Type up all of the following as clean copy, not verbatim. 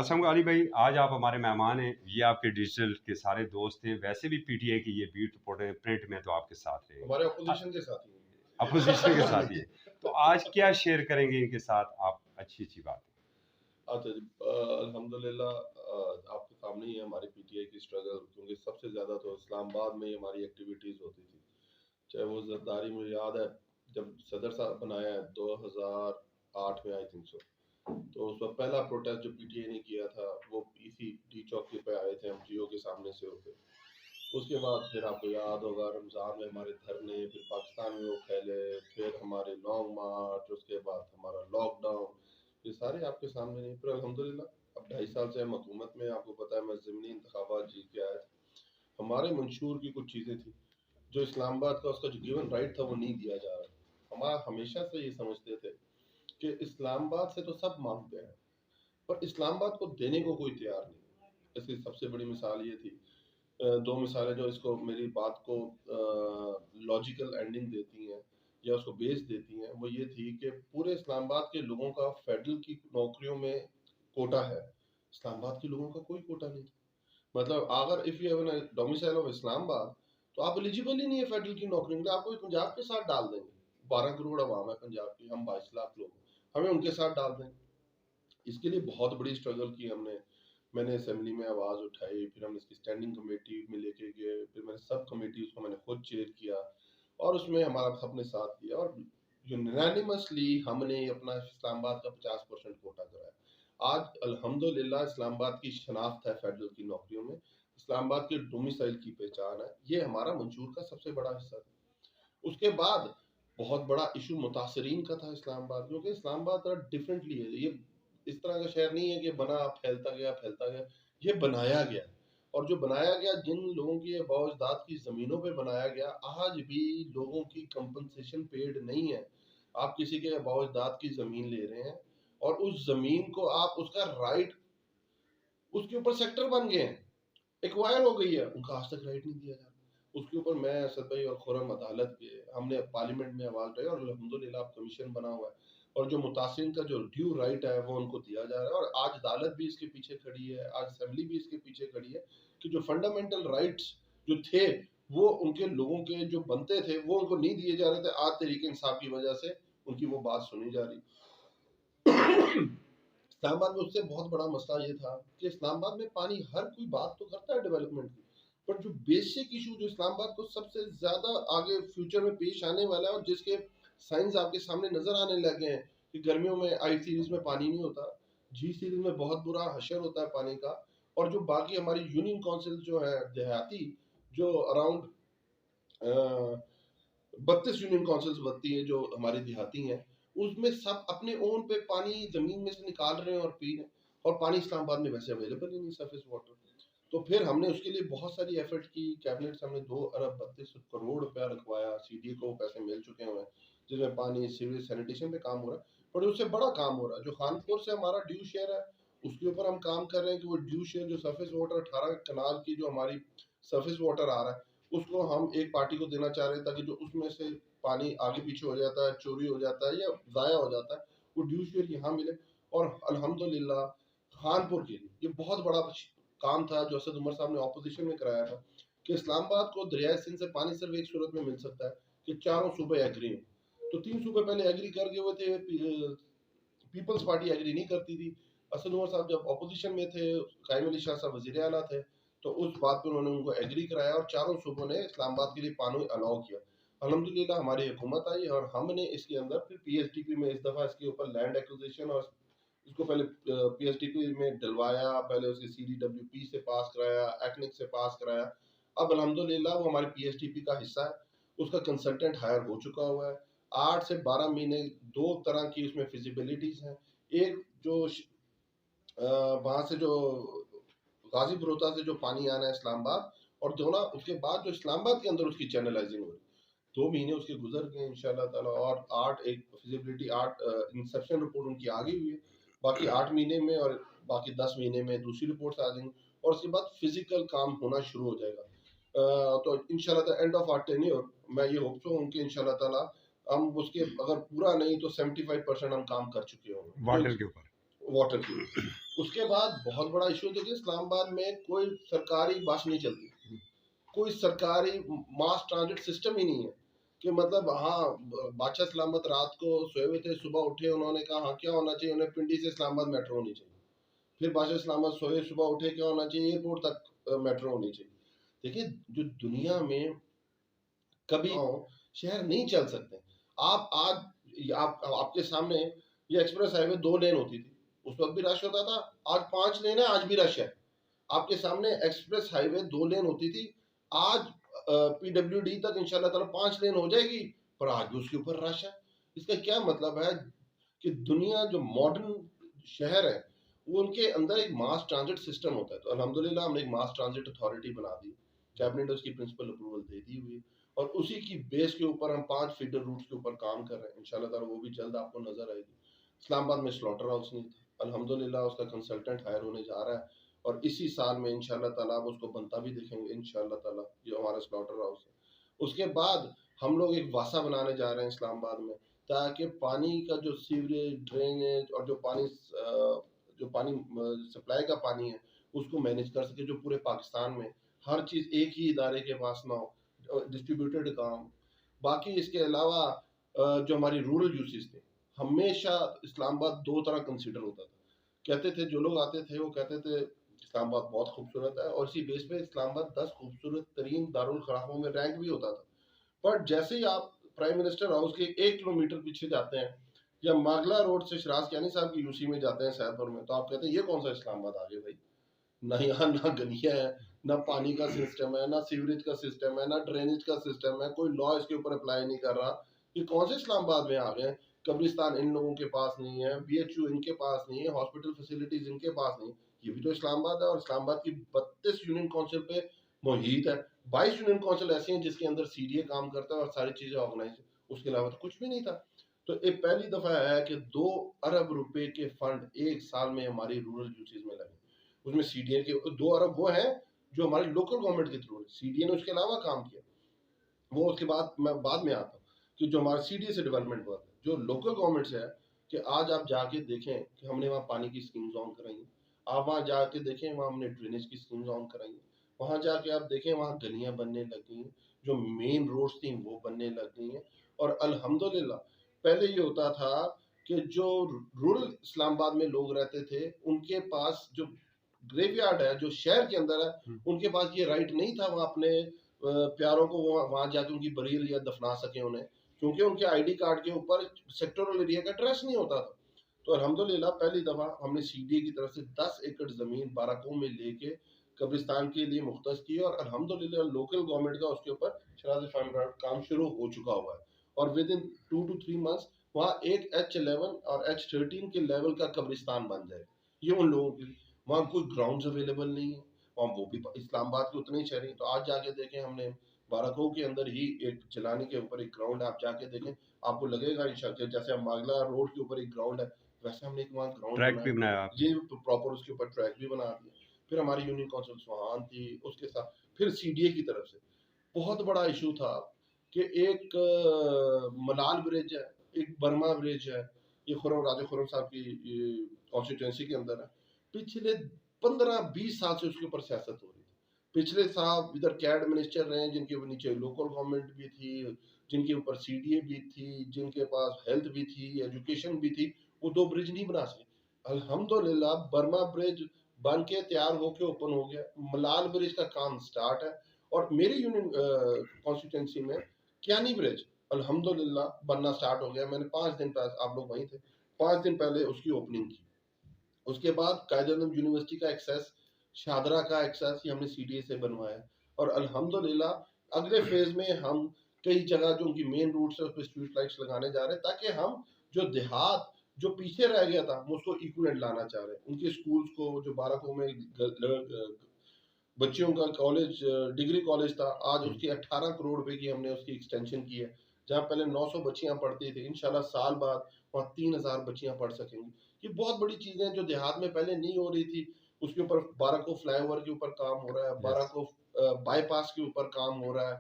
अस्सलाम वालेकुम अली भाई, आज आप हमारे मेहमान हैं। ये आपके डिजिटल के सारे दोस्त हैं। वैसे भी पीटीआई की ये बीट रिपोर्टर प्रिंट में तो आपके साथ रहे, हमारे अपोजिशन के साथ ही अपोजिशन के साथ ही है। तो आज क्या शेयर करेंगे इनके साथ आप? अच्छी अच्छी बात है। अच्छा जी, अल्हम्दुलिल्लाह आपके सामने ही है हमारी पीटीआई की स्ट्रगल, क्योंकि सबसे ज़्यादा तो इस्लामाबाद में ही हमारी एक्टिविटीज़ होती थी। चाहे वो जरदारी, मुझे याद है जब सदर साहब बनाया है 2008 में, आई थिंक सो, तो उस वक्त पहला प्रोटेस्ट जो पीटीआई ने किया था वो इसी डी चौकी पे आए थे हम जियो के सामने से होके। उसके बाद फिर आपको याद होगा रमज़ान में हमारे धरने, फिर पाकिस्तान में वो फैले, फिर हमारे लॉन्ग मार्च, उसके बाद हमारा लॉकडाउन, ये सारे आपके सामने नहीं। फिर अल्हम्दुलिल्लाह अब 2.5 साल से हम हुकूमत में, आपको पता है मैं ज़मीनी इंतखाबात जीत के आया था। हमारे मंशूर की कुछ चीज़ें थी जो इस्लामाबाद का उसका जो गिवन राइट था वो नहीं दिया जा रहा। हमारा हमेशा से ये समझते थे कि इस्लामाबाद से तो सब मांगते हैं, पर इस्लामाबाद को देने को कोई तैयार नहीं। इसकी सबसे बड़ी मिसाल ये थी, दो मिसालें जो इसको मेरी बात को लॉजिकल एंडिंग देती हैं या उसको बेस देती हैं, वो ये थी कि पूरे इस्लामाबाद के लोगों का फेडरल की नौकरियों में कोटा है, इस्लामाबाद के लोगों का कोई कोटा नहीं। मतलब अगर if you have domicile of Islamabad तो आप एलिजिबल ही नहीं है फेडरल की नौकरी के लिए, आपको पंजाब के साथ डाल देंगे। 12 करोड़ आवाम है पंजाब की, हम 22 लाख लोग हैं, हमें उनके साथ डाल देंगे। इसके लिए बहुत बड़ी स्ट्रगल की हमने। मैंने असेंबली में आवाज़ उठाई, फिर हम इसकी स्टैंडिंग कमेटी में लेके गए, फिर मैंने सब कमेटी उसको मैंने खुद चेयर किया और उसमें हमारा सबने साथ दिया और यूनानिमसली हमने अपना इस्लामाबाद का 50% कोटा कराया। आज अल्हम्दुलिल्लाह इस्लामाबाद की शनाख्त है फेडरल की नौकरियों में, इस्लामाबाद के डोमिसाइल की पहचान है, ये हमारा मंशूर का सबसे बड़ा हिस्सा था। उसके बाद बहुत बड़ा इशू मुतासरीन का था इस्लामाबाद, क्योंकि इस्लामाबाद थोड़ा डिफरेंटली है। ये इस तरह का शहर नहीं है कि बना फैलता गया, ये बनाया गया। और जो बनाया गया, जिन लोगों की बाओजदाद की ज़मीनों पे बनाया गया, आज भी लोगों की कंपनसेशन पेड नहीं है। आप किसी के बाओजदाद की ज़मीन ले रहे हैं और उस ज़मीन को आप उसका राइट, उसके ऊपर सेक्टर बन गए हैं, एक्वायर हो गई है, उनका आज तक राइट नहीं दिया जा रहा। उसके ऊपर मैं, असद भाई और खुरम अदालत के, हमने पार्लियामेंट में आवाज उठाई और अल्हम्दुलिल्लाह अब कमीशन बना हुआ है और जो मुतासिन का जो ड्यू राइट है वो उनको दिया जा रहा है। और आज अदालत भी इसके पीछे खड़ी है, आज असेंबली भी इसके पीछे खड़ी है कि जो फंडामेंटल राइट्स जो थे वो उनके लोगों के जो बनते थे वो उनको नहीं दिए जा रहे थे। आज तरीके इंसाफ की वजह से उनकी वो बात सुनी जा रही। इस्लामाबाद में उससे बहुत बड़ा मसला ये था कि इस्लामाबाद में पानी, हर कोई बात तो करता है डेवलपमेंट की, पर जो बेसिक इशू जो इस्लामाबाद को सबसे ज्यादा आगे फ्यूचर में पेश आने वाला है और जिसके साइंस आपके सामने नजर आने लगे हैं कि गर्मियों में आई सीरीज में पानी नहीं होता, जी सीरीज में बहुत बुरा हशर होता है पानी का। और जो बाकी हमारी यूनियन काउंसिल जो है देहाती, जो अराउंड 32 यूनियन काउंसिल्स बनती है जो हमारी देहाती हैं, उसमें सब अपने ओन पे पानी जमीन में से निकाल रहे हैं और पी रहे हैं। और पानी इस्लामाबाद में वैसे अवेलेबल ही नहीं, सरफेस वाटर। तो फिर हमने उसके लिए बहुत सारी एफर्ट की, कैबिनेट से हमने 2 अरब 32 करोड़ रुपया रखवाया, सीडीए को पैसे मिल चुके हैं जिसमें पानी, सीवरेज, सैनिटेशन पे काम हो रहा है। पर उससे बड़ा काम हो रहा है जो खानपुर से हमारा ड्यू शेयर है, उसके ऊपर हम काम कर रहे हैं कि वो ड्यू शेयर जो सरफेस वाटर 18 कनाल की जो हमारी सरफेस वाटर आ रहा है उसको हम एक पार्टी को देना चाह रहे हैं, ताकि जो उसमें से पानी आगे पीछे हो जाता है, चोरी हो जाता है या ज़ाया हो जाता है, वो ड्यू शेयर यहाँ मिले। और अल्हम्दुलिल्लाह खानपुर के लिए ये बहुत बड़ा काम था जो असद उमर साहब ने ऑपोजिशन में कराया था कि इस्लामाबाद को दरियाए सिंध से पानी सिर्फ एक सूरत में मिल सकता है कि चारों सूबे एग्री हों। तो 3 सूबे पहले एग्री कर गए हुए थे, पीपल्स पार्टी एग्री नहीं करती थी। असद उमर साहब जब ऑपोजिशन में थे, कायम अली शाह साहब वज़ीर आला थे, तो उस बात पर उन्होंने उनको एग्री कराया और चारों सूबों ने इस्लामाबाद के लिए पानी अलाउ किया। अल्हम्दुलिल्लाह हमारी हुकूमत आई और हमने इसके अंदर फिर पीएसडीपी में इस दफ़ा इसके ऊपर लैंड एक्विजिशन और इसको पहले पीएसडीपी में डलवाया, पहले उसके सीडीडब्ल्यूपी से पास कराया, एक्निक से पास कराया। अब अल्हम्दुलिल्लाह वो हमारे पीएसडीपी का हिस्सा है, उसका कंसल्टेंट हायर हो चुका हुआ है। 8 से 12 महीने 2 तरह की उसमें फिजिबिलिटीज हैं। एक जो वहाँ से जो गाजी बरोता से जो पानी आना है इस्लामाबाद, और जो ना उसके बाद जो इस्लामाबाद के अंदर उसकी चैनलाइजिंग हो रही है। 2 महीने उसके गुजर गए इंशाल्लाह ताला और 8 एक फिजिबिलिटी 8 इंसेप्शन रिपोर्ट उनकी आ गई हुई है। बाकी 8 महीने में और बाकी 10 महीने में दूसरी रिपोर्ट्स आ जाएंगी और उसके बाद फिजिकल काम होना शुरू हो जाएगा। तो इंशाल्लाह एंड ऑफ आवर टेन्योर मैं ये होप हूँ कि इंशाल्लाह ताला हम उसके अगर पूरा नहीं तो 75% हम काम कर चुके होंगे वाटर के ऊपर वाटर की। उसके बाद बहुत बड़ा इशू देखिए, इस्लामाबाद में कोई सरकारी बस नहीं चलती, कोई सरकारी मास ट्रांजिट सिस्टम ही नहीं है कि मतलब हाँ, बादशाह सलामत रात को सोए हुए थे, सुबह उठे, उन्होंने कहा हाँ क्या होना चाहिए, उन्हें पिंडी से इस्लामाबाद मेट्रो होनी चाहिए। फिर बादशाह इस्लामाबाद सोए, सुबह उठे, क्या होना चाहिए, एयरपोर्ट तक मेट्रो होनी चाहिए। देखिए, जो दुनिया में कभी शहर नहीं चल सकते। आप आज आपके सामने ये एक्सप्रेस हाईवे 2 लेन होती थी, उस वक्त भी रश होता था। आज 5 लेन है, आज भी रश है। आपके सामने एक्सप्रेस हाईवे 2 लेन होती थी, आज पीडब्ल्यूडी तक इंशाल्लाह ताला 5 लेन हो जाएगी, पर आज भी उसके ऊपर रश है। इसका क्या मतलब है कि दुनिया जो मॉडर्न शहर है, वो उनके अंदर एक मास ट्रांजिट सिस्टम होता है। तो अल्हम्दुलिल्लाह हमने एक मास ट्रांजिट अथॉरिटी बना दी, कैबिनेट ने उसकी प्रिंसिपल अप्रूवल दे दी हुई है, और उसी की बेस के ऊपर हम 5 फीडर रूट्स के ऊपर काम कर रहे हैं। इंशाल्लाह ताला वो भी जल्द आपको नजर आएगी। इस्लामाबाद में स्लॉटर हाउस नहीं था, अल्हम्दुलिल्लाह उसका कंसल्टेंट हायर होने जा रहा है, और इसी साल में इंशाल्लाह ताला आप उसको बनता भी देखेंगे इंशाल्लाह ताला, जो हमारा स्लॉटर हाउस है। उसके बाद हम लोग एक वासा बनाने जा रहे हैं इस्लामाबाद में, ताकि पानी का जो सीवरेज, ड्रेनेज और जो पानी सप्लाई का पानी है, उसको मैनेज कर सके, जो पूरे पाकिस्तान में हर चीज़ एक ही इदारे के पास ना हो, डिस्ट्रीब्यूटेड काम। बाकी इसके अलावा जो हमारी रूरल यूसेज थे, हमेशा इस्लामाबाद दो तरह कंसिडर होता था। कहते थे, जो लोग आते थे वो कहते थे इस्लामाबाद बहुत खूबसूरत है, और इसी बेस पे इस्लामाबाद 10 खूबसूरत तरीन दारुल खराफों में रैंक भी होता था। पर जैसे ही आप प्राइम मिनिस्टर हाउस के 1 किलोमीटर पीछे जाते हैं, या मागला रोड से शराज कियानी साहब की यूसी में जाते हैं सैदपुर में, तो आप कहते हैं ये कौन सा इस्लामाबाद आ गया भाई। ना यहाँ ना गलियां है, ना पानी का सिस्टम है, ना सीवरेज का सिस्टम है, ना ड्रेनेज का सिस्टम है, कोई लॉ इसके ऊपर अप्लाई नहीं कर रहा। ये कौन से इस्लामाबाद में आ गए हैं। कब्रिस्तान इन लोगों के पास नहीं है, बीएचयू इनके पास नहीं है, हॉस्पिटल फैसिलिटीज इनके पास नहीं। ये भी तो इस्लामाबाद है, और इस्लामाबाद की 32 यूनियन काउंसिल पे मुहित है। 22 यूनियन काउंसिल ऐसे हैं जिसके अंदर सीडीए काम करता है और सारी चीजें ऑर्गेनाइज है, उसके अलावा तो कुछ भी नहीं था। तो एक पहली दफा है कि 2 अरब रुपए के फंड एक साल में हमारी रूरल यूसेज में लगे। उसमें सीडीए के 2 अरब वो है जो हमारे लोकल गवर्नमेंट के थ्रू है, सीडीए ने उसके अलावा काम किया। वो उसके बाद मैं बाद में आता हूँ कि जो हमारा सीडीए से डेवलपमेंट हुआ था, जो लोकल गवर्नमेंट से है, कि आज आप जाके देखें कि हमने वहाँ पानी की स्कीम्स ऑन कराई हैं। आप वहाँ जाके देखें, वहाँ हमने ड्रेनेज की स्कीम्स ऑन कराई हैं। वहाँ जाके आप देखें, वहाँ गलियाँ बनने लग गई हैं, जो मेन रोड्स थी वो बनने लग गई हैं। और अल्हम्दुलिल्लाह, पहले ये होता था कि जो रूरल इस्लामाबाद में लोग रहते थे, उनके पास जो ग्रेवयार्ड है जो शहर के अंदर है, उनके पास ये राइट नहीं था वहाँ अपने प्यारों को वहाँ जाके उनकी बरील या दफना सके उन्हें, क्योंकि उनके आईडी कार्ड के ऊपर सेक्टोरल एरिया का एड्रेस नहीं होता था। तो अल्हम्दुलिल्लाह पहली दफा हमने सीडीए की तरफ से 10 एकड़ जमीन बाराकों में लेके कब्रिस्तान के लिए मुख्तस की, और अल्हम्दुलिल्लाह लोकल गवर्नमेंट का उसके ऊपर शराज फार्म काम शुरू हो चुका हुआ है। और विद इन 2 to 3 months वहाँ एक H11 और H13 के लेवल का कब्रिस्तान बन जाए। ये उन लोगों के लिए, वहाँ कोई ग्राउंड्स अवेलेबल नहीं है, और वो भी इस्लामाबाद के उतने ही शहरी। तो आज जाके देखें, हमने बाराकों के अंदर ही एक चलानी के ऊपर एक ग्राउंड है, आप जाके देखें, आपको लगेगा इंशाल्लाह जैसे हम मागला रोड के ऊपर एक ग्राउंड है, वैसे हमने एक वहाँ ग्राउंड ट्रैक भी बनाया। बनाया आप। ये प्रॉपर उसके ऊपर ट्रैक भी बना दिया। फिर हमारी यूनियन काउंसिल सुहान थी, उसके साथ फिर सीडीए की तरफ से बहुत बड़ा इशू था कि एक मलाल ब्रिज है, एक बर्मा ब्रिज है, ये खुरम राजा खुरम साहब की कॉन्स्टिट्यूंसी के अंदर है। पिछले 15-20 साल से उसके ऊपर सियासत हो रही थी। पिछले साहब इधर कैड मिनिस्टर रहे, जिनके नीचे लोकल गवर्नमेंट भी थी, जिनके ऊपर सीडीए भी थी, जिनके पास हेल्थ भी थी, एजुकेशन भी थी, वो 2 ब्रिज नहीं बना सके। अल्हम्दुलिल्लाह बर्मा ब्रिज बन के तैयार होके ओपन हो गया, मलाल ब्रिज का काम स्टार्ट है, और मेरी यूनियन कॉन्स्टिट्यूंसी में कियानी ब्रिज अल्हम्दुलिल्लाह बनना स्टार्ट हो गया। मैंने 5 दिन पहले, आप लोग वहीं थे, 5 दिन पहले उसकी ओपनिंग की। उसके बाद कायदे यूनिवर्सिटी का एक्सेस, शादरा का एक्सेस, ये हमने सीडीए से बनवाया। और अल्हम्दुलिल्लाह अगले फेज में हम कई जगह जो उनकी मेन रूट्स है उस पर स्ट्रीट लाइट्स लगाने जा रहे हैं, ताकि हम जो देहात जो पीछे रह गया था, हम उसको इक्वलेंट लाना चाह रहे हैं। उनके स्कूल्स को, जो बाराकों में बच्चियों का कॉलेज, डिग्री कॉलेज था, आज उसकी 18 करोड़ रुपए की हमने उसकी एक्सटेंशन की है। जहाँ पहले 900 बच्चियां पढ़ती थी, इंशाल्लाह साल बाद वहाँ 3000 बच्चियां पढ़ सकेंगी। ये बहुत बड़ी चीजें जो देहात में पहले नहीं हो रही थी। उसके ऊपर बाराको फ्लाईओवर के ऊपर काम हो रहा है, यस। बाराको बाईपास के ऊपर काम हो रहा है।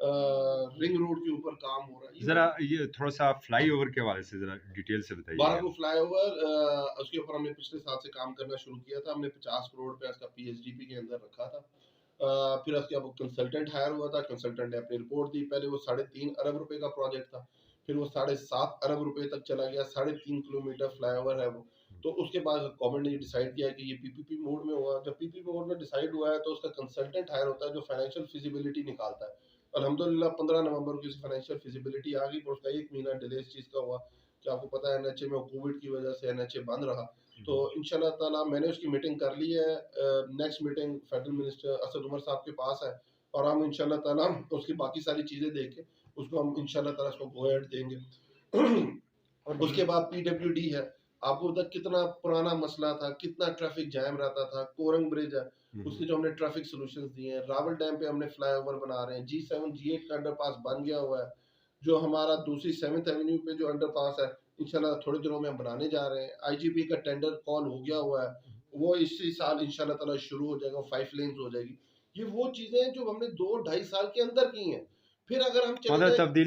रिंग रोड के ऊपर काम हो रहा है। जरा ये थोड़ा सा फ्लाईओवर के हवाले से जरा डिटेल से बताइए। बाराको फ्लाईओवर उसके ऊपर हमने पिछले साल से काम करना शुरू किया था। हमने 50 करोड़ रुपया इसका पीएचडीपी के अंदर रखा था। फिर उसके अब कंसल्टेंट हायर हुआ था। कंसल्टेंट ने अपनी रिपोर्ट दी। पहले वो 3.5 अरब रुपए का प्रोजेक्ट था, फिर वो 7.5 अरब रुपए तक चला गया। 3.5 किलोमीटर फ्लाईओवर है वो। तो उसके बाद गवर्नमेंट ने डिसाइड किया कि ये पीपीपी मोड में हुआ। जब पीपीपी मोड में डिसाइड हुआ है तो उसका कंसल्टेंट हायर होता है जो फाइनेंशियल फिजिबिलिटी निकालता है। अल्हम्दुलिल्लाह 15 नवंबर को इसकी फाइनेंशियल फिजिबिलिटी आ गई, पर उसका 1 महीना डिले इस चीज़ का हुआ कि आपको पता है एनएचए में कोविड की वजह से एनएचए बंद रहा। तो इंशाल्लाह ताला मैंने उसकी मीटिंग कर ली है। Next meeting federal minister Asad Umar साहब के पास है और हम इंशाल्लाह ताला उसकी बाकी सारी चीज़ें देख के उसको हम इंशाल्लाह ताला उसको गो अहेड देंगे। और उसके बाद पीडब्ल्यूडी है। आपको पता कितना पुराना मसला था, कितना ट्रैफिक जैम रहता था। कोरंग ब्रिज है, उसके जो हमने ट्रैफिक सॉल्यूशंस दिए हैं। रावल डैम पे हमने फ्लाईओवर बना रहे हैं। G7 G8 का अंडरपास बन गया हुआ है। जो हमारा दूसरी 7th एवेन्यू पे जो अंडरपास है, इंशाल्लाह थोड़े दिनों में हम बनाने जा रहे हैं। आईजीपी का टेंडर कॉल हो गया हुआ है, वो इसी साल इंशाल्लाह ताला शुरू हो जाएगा। 5 लेन्स हो जाएगी। ये वो चीजें जो हमने 2 ढाई साल के अंदर की हैं। फिर अगर हम चले मतलब जाए तब्दीली